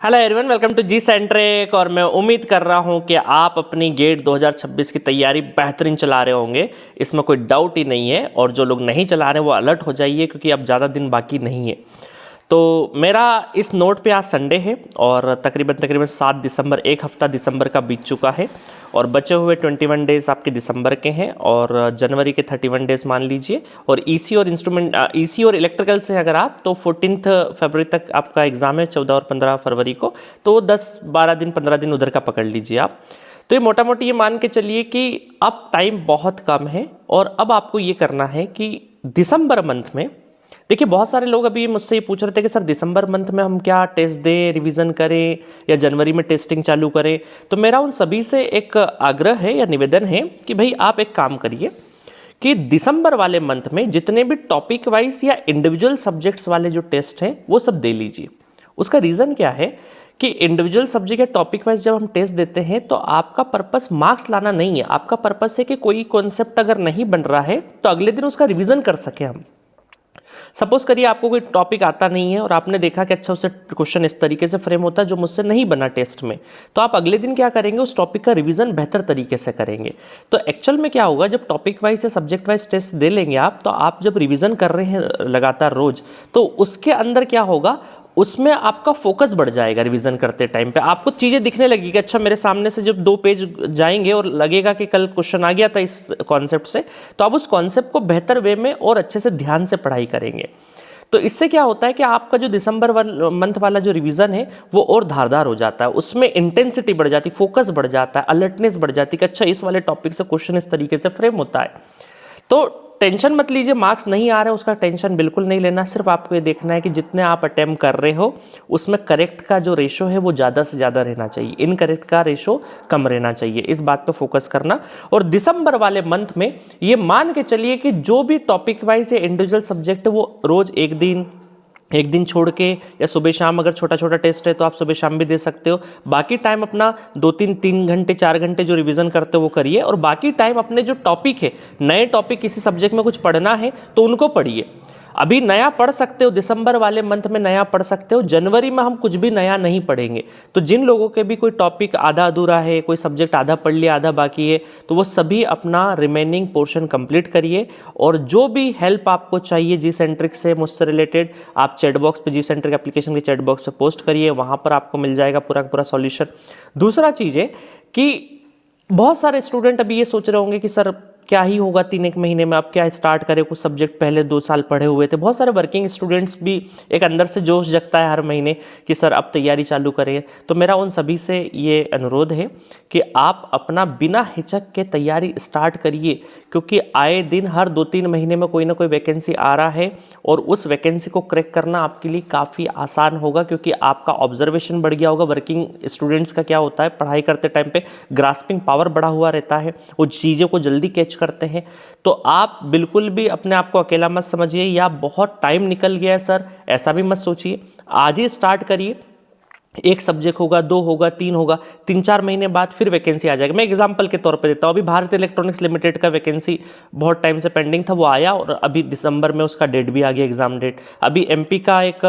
Hello everyone, welcome to G centric. और मैं उम्मीद कर रहा हूं कि आप अपनी गेट 2026 की तैयारी बेहतरीन चला रहे होंगे। इसमें कोई डाउट ही नहीं है। और जो लोग नहीं चला रहे वो अलर्ट हो जाइए, क्योंकि अब ज़्यादा दिन बाकी नहीं है। तो मेरा इस नोट पे आज संडे है और तकरीबन तकरीबन 7 दिसंबर, एक हफ्ता दिसंबर का बीत चुका है और बचे हुए 21 डेज़ आपके दिसंबर के हैं और जनवरी के 31 डेज़ मान लीजिए। और ईसी और ईसी और इलेक्ट्रिकल से अगर आप तो 14 फरवरी तक आपका एग्ज़ाम है, 14 और 15 फरवरी को। तो 10-12 दिन 15 दिन उधर का पकड़ लीजिए आप। तो ये मोटा मोटी ये मान के चलिए कि अब टाइम बहुत कम है और अब आपको ये करना है कि दिसंबर मंथ में, देखिए बहुत सारे लोग अभी मुझसे ये पूछ रहे थे कि सर दिसंबर मंथ में हम क्या टेस्ट दें, रिवीजन करें या जनवरी में टेस्टिंग चालू करें। तो मेरा उन सभी से एक आग्रह है या निवेदन है कि भाई आप एक काम करिए कि दिसंबर वाले मंथ में जितने भी टॉपिक वाइज या इंडिविजुअल सब्जेक्ट्स वाले जो टेस्ट हैं वो सब दे लीजिए। उसका रीज़न क्या है कि इंडिविजुअल सब्जेक्ट या टॉपिक वाइज जब हम टेस्ट देते हैं तो आपका पर्पस मार्क्स लाना नहीं है, आपका पर्पस है कि कोई कॉन्सेप्ट अगर नहीं बन रहा है तो अगले दिन उसका रिवीजन कर सके हम। सपोज करिए आपको कोई टॉपिक आता नहीं है और आपने देखा कि अच्छा उससे क्वेश्चन इस तरीके से फ्रेम होता है जो मुझसे नहीं बना टेस्ट में, तो आप अगले दिन क्या करेंगे, उस टॉपिक का रिवीजन बेहतर तरीके से करेंगे। तो एक्चुअल में क्या होगा, जब टॉपिक वाइज या सब्जेक्ट वाइज टेस्ट दे लेंगे आप, तो आप जब रिवीजन कर रहे हैं लगातार रोज, तो उसके अंदर क्या होगा, उसमें आपका फोकस बढ़ जाएगा। रिवीजन करते टाइम पे आपको चीज़ें दिखने लगेगी कि अच्छा मेरे सामने से जब 2 पेज जाएंगे और लगेगा कि कल क्वेश्चन आ गया था इस कॉन्सेप्ट से, तो आप उस कॉन्सेप्ट को बेहतर वे में और अच्छे से ध्यान से पढ़ाई करेंगे। तो इससे क्या होता है कि आपका जो दिसंबर मंथ वाला जो रिवीजन है वो और धारदार हो जाता है, उसमें इंटेंसिटी बढ़ जाती, फोकस बढ़ जाता है, अलर्टनेस बढ़ जाती है कि अच्छा इस वाले टॉपिक से क्वेश्चन इस तरीके से फ्रेम होता है। तो टेंशन मत लीजिए, मार्क्स नहीं आ रहे उसका टेंशन बिल्कुल नहीं लेना। सिर्फ आपको ये देखना है कि जितने आप अटेम्प्ट कर रहे हो उसमें करेक्ट का जो रेशो है वो ज़्यादा से ज़्यादा रहना चाहिए, इनकरेक्ट का रेशो कम रहना चाहिए। इस बात पे फोकस करना। और दिसंबर वाले मंथ में ये मान के चलिए कि जो भी टॉपिक वाइज या इंडिविजुअल सब्जेक्ट है वो रोज़ एक दिन छोड़ के, या सुबह शाम अगर छोटा छोटा टेस्ट है तो आप सुबह शाम भी दे सकते हो। बाकी टाइम अपना 2-3 घंटे 4 घंटे जो रिवीजन करते हो वो करिए। और बाकी टाइम अपने जो टॉपिक है, नए टॉपिक किसी सब्जेक्ट में कुछ पढ़ना है तो उनको पढ़िए। अभी नया पढ़ सकते हो, दिसंबर वाले मंथ में नया पढ़ सकते हो। जनवरी में हम कुछ भी नया नहीं पढ़ेंगे। तो जिन लोगों के भी कोई टॉपिक आधा अधूरा है, कोई सब्जेक्ट आधा पढ़ लिया आधा बाकी है, तो वो सभी अपना रिमेनिंग पोर्शन कंप्लीट करिए। और जो भी हेल्प आपको चाहिए जी सेंट्रिक से मुझसे रिलेटेड, आप चैट बॉक्स पे, जी सेंट्रिक एप्लीकेशन के चैट बॉक्स पे पोस्ट करिए, वहाँ पर आपको मिल जाएगा पूरा पूरा सॉल्यूशन। दूसरा चीज़ है कि बहुत सारे स्टूडेंट अभी ये सोच रहे होंगे कि सर क्या ही होगा 3-1 महीने में, अब क्या स्टार्ट करें, कुछ सब्जेक्ट पहले 2 साल पढ़े हुए थे। बहुत सारे वर्किंग स्टूडेंट्स भी एक अंदर से जोश जगता है हर महीने कि सर अब तैयारी चालू करें। तो मेरा उन सभी से ये अनुरोध है कि आप अपना बिना हिचक के तैयारी स्टार्ट करिए, क्योंकि आए दिन हर 2-3 महीने में कोई ना कोई वैकेंसी आ रहा है और उस वैकेंसी को क्रैक करना आपके लिए काफ़ी आसान होगा, क्योंकि आपका ऑब्जर्वेशन बढ़ गया होगा। वर्किंग स्टूडेंट्स का क्या होता है, पढ़ाई करते टाइम पे ग्रास्पिंग पावर बढ़ा हुआ रहता है, वो चीज़ों को जल्दी कैच करते हैं। तो आप बिल्कुल भी अपने आप को अकेला मत समझिए या बहुत टाइम निकल गया है सर, ऐसा भी मत सोचिए। आज ही स्टार्ट करिए। एक सब्जेक्ट होगा, 2 होगा, 3 होगा, 3-4 महीने बाद फिर वैकेंसी आ जाएगी। मैं एग्जांपल के तौर पे देता हूँ, अभी भारत इलेक्ट्रॉनिक्स लिमिटेड का वैकेंसी बहुत टाइम से पेंडिंग था, वो आया और अभी दिसंबर में उसका डेट भी आ गया, एग्जाम डेट। अभी एमपी का एक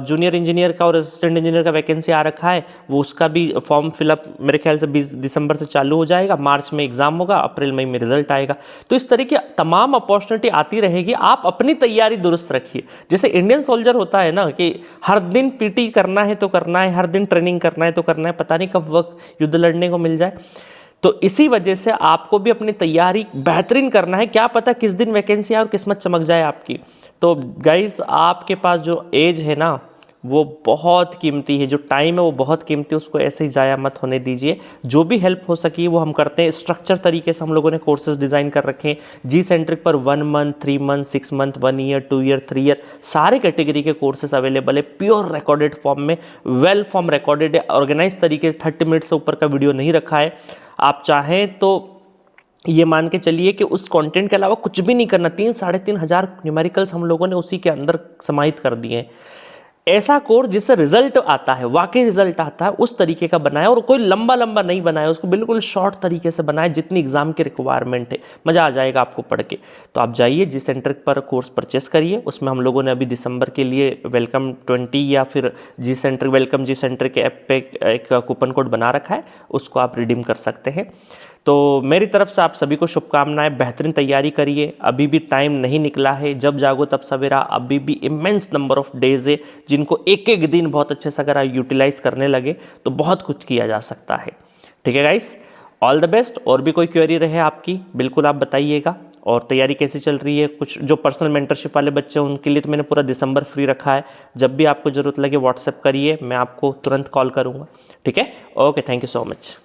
जूनियर इंजीनियर का और असिस्टेंट इंजीनियर का वैकेंसी आ रखा है, वो उसका भी फॉर्म फिलअप मेरे ख्याल से 20 दिसंबर से चालू हो जाएगा। मार्च में एग्जाम होगा, अप्रैल मई में रिजल्ट आएगा। तो इस तरह की तमाम अपॉर्चुनिटी आती रहेगी। आप अपनी तैयारी दुरुस्त रखिए। जैसे इंडियन सोल्जर होता है ना कि हर दिन पीटी करना है तो करना है, हर दिन ट्रेनिंग करना है तो करना है, पता नहीं कब वक्त युद्ध लड़ने को मिल जाए। तो इसी वजह से आपको भी अपनी तैयारी बेहतरीन करना है। क्या पता किस दिन वैकेंसी आए और किस्मत चमक जाए आपकी। तो गाइस, आपके पास जो एज है ना वो बहुत कीमती है, जो टाइम है वो बहुत कीमती है, उसको ऐसे ही ज़ाया मत होने दीजिए। जो भी हेल्प हो सकी वो हम करते हैं। स्ट्रक्चर तरीके से हम लोगों ने कोर्सेज डिज़ाइन कर रखे हैं जी सेंट्रिक पर। 1 month, 3 month, 6 month, 1 year, 2 year, 3 year, सारे कैटेगरी के कोर्सेज अवेलेबल है प्योर रिकॉर्डेड फॉर्म में, वेल फॉर्म रिकॉर्डेड है, ऑर्गेनाइज तरीके से। 30 मिनट से ऊपर का वीडियो नहीं रखा है। आप चाहें तो ये मान के चलिए कि उस कंटेंट के अलावा कुछ भी नहीं करना। 3-3.5 हज़ार न्यूमेरिकल्स हम लोगों ने उसी के अंदर समाहित कर दिए हैं। ऐसा कोर्स जिससे रिजल्ट आता है, वाकई रिजल्ट आता है, उस तरीके का बनाए, और कोई लंबा लंबा नहीं बनाए, उसको बिल्कुल शॉर्ट तरीके से बनाए जितनी एग्जाम की रिक्वायरमेंट है। मज़ा आ जाएगा आपको पढ़ के। तो आप जाइए जी सेंटर पर कोर्स परचेस करिए। उसमें हम लोगों ने अभी दिसंबर के लिए वेलकम 20 या फिर जी सेंटर वेलकम जी सेंटर के ऐप पे एक कूपन कोड बना रखा है, उसको आप रिडीम कर सकते हैं। तो मेरी तरफ से आप सभी को शुभकामनाएं, बेहतरीन तैयारी करिए। अभी भी टाइम नहीं निकला है, जब जागो तब सवेरा। अभी भी इमेंस नंबर ऑफ डेज है जिनको एक एक दिन बहुत अच्छे से अगर आप यूटिलाइज करने लगे तो बहुत कुछ किया जा सकता है। ठीक है गाइस, ऑल द बेस्ट। और भी कोई क्वेरी रहे आपकी बिल्कुल आप बताइएगा। और तैयारी कैसी चल रही है, कुछ जो पर्सनल मेंटरशिप वाले बच्चे हैं उनके लिए तो मैंने पूरा दिसंबर फ्री रखा है। जब भी आपको ज़रूरत लगे व्हाट्सएप करिए, मैं आपको तुरंत कॉल करूँगा। ठीक है, okay, thank you so much.